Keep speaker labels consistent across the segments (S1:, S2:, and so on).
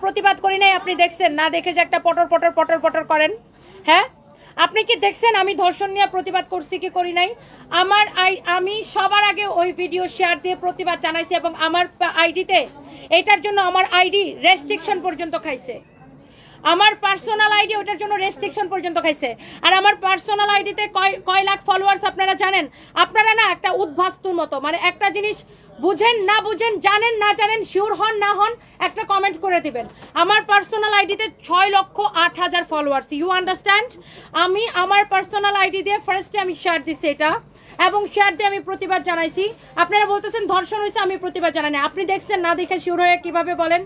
S1: প্রতিবাদ করি নাই আপনি দেখছেন না? দেখে যে একটা পটর পটর পটর পটর করেন, হ্যাঁ? আপনি কি দেখছেন আমি ধর্ষণ নিয়ে প্রতিবাদ করছি কি করি নাই? আমি সবার আগে ওই ভিডিও শেয়ার দিয়ে প্রতিবাদ জানাইছি এবং আমার আইডিতে এটার জন্য আমার আইডি রেস্ট্রিকশন পর্যন্ত খাইছে। আমার পার্সোনাল আইডি ওটার জন্য রেস্ট্রিকশন পর্যন্ত খাইছে। আর আমার পার্সোনাল আইডিতে কয় লাখ ফলোয়ার্স আপনারা জানেন? আপনারা না একটা উদ্ভাস্তুর মতো, মানে একটা জিনিস বুঝেন না বুঝেন, জানেন না জানেন, শিওর হন না হন, একটা কমেন্ট করে দিবেন। আমার পার্সোনাল আইডিতে 6,08,000 ফলোয়ার্স, ইউ আন্ডারস্ট্যান্ড? আমি আমার পার্সোনাল আইডি দিয়ে ফার্স্টে আমি শেয়ার দিচ্ছি এটা, এবং শেয়ার দিয়ে আমি প্রতিবাদ জানাইছি। আপনারা বলতেছেন ধর্ষণ হয়েছে, আমি প্রতিবাদ জানাই না। আপনি দেখছেন না দেখে শিওর হয়ে কিভাবে বলেন?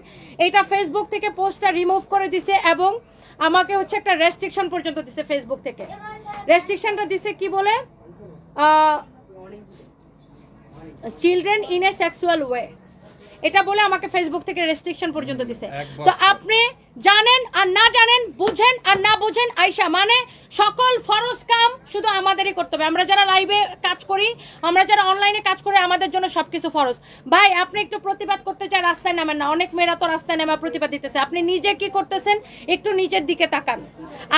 S1: এটা ফেসবুক থেকে পোস্টটা রিমুভ করে দিছে এবং আমাকে হচ্ছে একটা রেস্ট্রিকশন পর্যন্ত দিছে ফেসবুক থেকে। রেস্ট্রিকশনটা দিছে কি বলে? Children in a sexual way, এটা বলে আমাকে ফেসবুক থেকে রেস্ট্রিকশন পর্যন্ত দিছে। তো আপনি জানেন আর না জানেন, বুঝেন আর না বুঝেন, আয়শা মানে সকল ফরজ কাম শুধু আমাদেরই করতে হবে। আমরা যারা লাইভে কাজ করি, আমরা যারা অনলাইনে কাজ করি, আমাদের জন্য সবকিছু ফরজ। ভাই আপনি একটু প্রতিবাদ করতে চান, রাস্তায় নামেন না। অনেক মেয়েরা তো রাস্তায় নেমে প্রতিবাদ দিতেছে। আপনি নিজে কি করতেছেন একটু নিজের দিকে তাকান।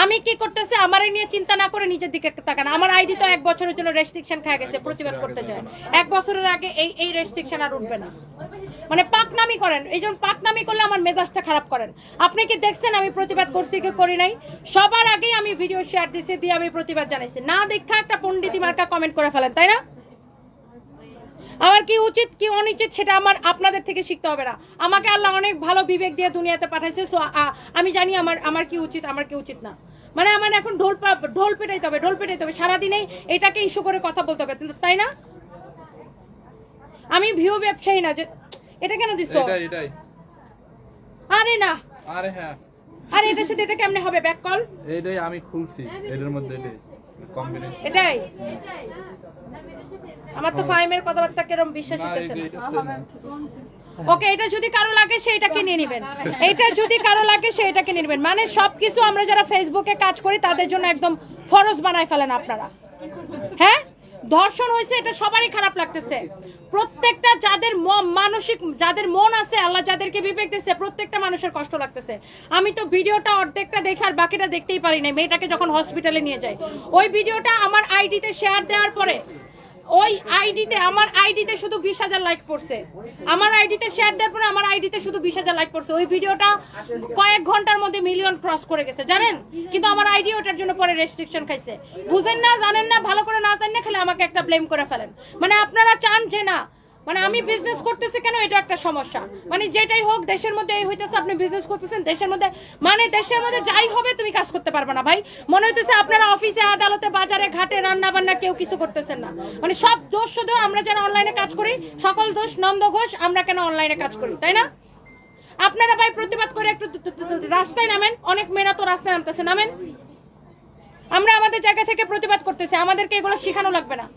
S1: আমি কি করতেছি আমারে নিয়ে চিন্তা না করে নিজের দিকে তাকান। আমার আইডি তো 1 বছরের জন্য রেস্ট্রিকশন খেয়ে গেছে প্রতিবাদ করতে যায়। 1 বছরের আগে এই রেস্ট্রিকশন আর উঠবে না। মানে পাকনামি করেন, এই জন্য পাকনামি করলে আমার মেজাজটা খারাপ করেন। আপনি কি দেখছেন আমি প্রতিবাদ করছি কি করি নাই? সবার আগেই আমি ভিডিও শেয়ার দিছি, দিয়ে আমি প্রতিবাদ জানাইছি। না দেখা একটা পণ্ডিতি মার্কা কমেন্ট করে ফেলেন, তাই না? আমার কি উচিত কি অনুচিত সেটা আমার আপনাদের থেকে শিখতে হবে না। আমাকে আল্লাহ অনেক ভালো বিবেক দিয়ে দুনিয়াতে পাঠাইছে। সো আমি জানি আমার কি উচিত, আমার কি উচিত না। মানে আমার এখন ঢোল পেটাইতে হবে সারাদিনেই এটাকে ইস্যু করে কথা বলতে হবে, তাই না? আমি ভিউ ব্যবসায়ী না যে এটা কেন দিছো? আরে না,
S2: আরে হ্যাঁ,
S1: আরে এটার সাথে এটা কেমনে হবে? ব্যাক কল
S2: এইটাই আমি খুলছি, এটার মধ্যে এটাই কম্বিনেশন।
S1: এটাই আমার তো ফাইমের কথাবার্তা কেরম বিশ্বাস হইতেছে না। ওকে, এটা যদি কারো লাগে সেটাকে নিয়ে নেবেন, এটা যদি কারো লাগে সেটাকে নিয়ে নেবেন। মানে সবকিছু আমরা যারা ফেসবুকে কাজ করি তাদের জন্য একদম ফরজ বানায় ফেলেন আপনারা। হ্যাঁ, ধর্ষণ হয়েছে এটা সবারই খারাপ লাগতেছে। প্রত্যেকটা যাদের মন আছে, আল্লাহ যাদেরকে বিবেক দিয়েছে, প্রত্যেকটা মানুষের কষ্ট লাগতেছে। আমি তো ভিডিওটা অর্ধেকটা দেখে আর বাকিটা দেখতেই পারি না। মেয়েটাকে যখন হসপিটালে নিয়ে যায়, ওই ভিডিওটা আমার আইডিতে শেয়ার দেওয়ার পরে ওই আইডিতে আমার আইডিতে শুধু 20,000 লাইক পড়ছে। আমার আইডিতে শেয়ার দেওয়ার পরে আমার আইডিতে শুধু 20,000 লাইক পড়ছে। ওই ভিডিওটা কয়েক ঘন্টার মধ্যে মিলিয়ন ক্রস করে গেছে, জানেন? কিন্তু আমার আইডি ওটার জন্য পরে রেস্ট্রিকশন খাইছে। বুঝেন না, জানেন না, ভালো করে না জানেন না, খালি আমাকে একটা ব্লেম করে ফেলেন। মানে আপনারা চান যে না, মানে আমি বিজনেস করতেছি কেন, এটা একটা সমস্যা। মানে যেটাই হোক দেশের মধ্যে এই হইতেছে, আপনি বিজনেস করতেছেন দেশের মধ্যে, মানে দেশের মধ্যে যাই হবে তুমি কাজ করতে পারবে না। ভাই মনে হইতেছে আপনারা অফিসে, আদালতে, বাজারে, ঘাটে রান্না বান্না কেউ কিছু করতেছেন না। মানে সব দোষ শুধু আমরা যারা অনলাইনে কাজ করি, সকল দোষ নন্দ ঘোষ, আমরা কেন অনলাইনে কাজ করি, তাই না? আপনারা ভাই প্রতিবাদ করে একটু রাস্তায় নামেন। অনেক মেয়েরা তো রাস্তায় নামতেছে, নামেন। আমরা আমাদের জায়গা থেকে প্রতিবাদ করতেছি, আমাদেরকে এগুলো শেখানো লাগবে না।